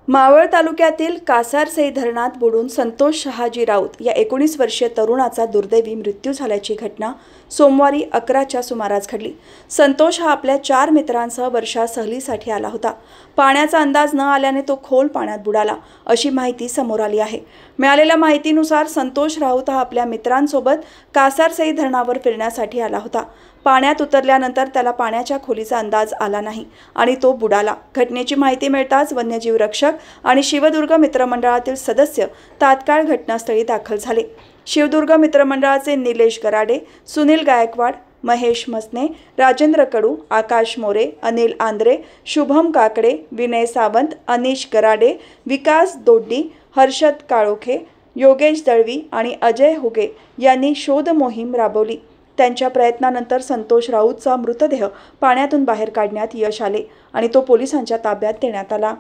मावळ तालुक्यातील कासारसई धरणात बुडून संतोष शहाजी राऊत या 19 वर्षीय तरुणाचा दुर्दैवी मृत्यू झाल्याची घटना सोमवारी 11च्या सुमारास घडली। संतोष हा आपल्या 4 मित्रांसह वर्षा सहलीसाठी आला होता। पाण्याचा अंदाज न आल्याने तो खोल पाण्यात बुडाला अशी माहिती समोर आली आहे। मिळालेल्या माहितीनुसार संतोष राऊत हा आपल्या मित्रांसोबत कासारसई धरणावर फिरण्यासाठी आला होता। पाण्यात उतरल्यानंतर त्याला पाण्याच्या खोलीचा अंदाज आला नाही आणि तो बुडाला। घटनेची माहिती मिळताच वन्यजीव रक्षक आणि शिवदुर्ग मित्रमंडळातील सदस्य तात्काळ घटनास्थळी दाखल झाले। शिवदुर्ग मित्रमंडळाचे निलेश गराडे, सुनील गायकवाड, महेश मसने, राजेंद्र कडू, आकाश मोरे, अनिल आंद्रे, शुभम काकडे, विनय सावंत, अनिश गराडे, विकास दोड्डी, हर्षद काळोखे, योगेश दळवी आणि अजय हुगे यांनी शोध मोहीम राबवली। त्यांच्या प्रयत्नानंतर संतोष राऊतचा मृतदेह पाण्यातून बाहेर काढण्यात यश आले आणि तो पोलिसांच्या ताब्यात देण्यात आला।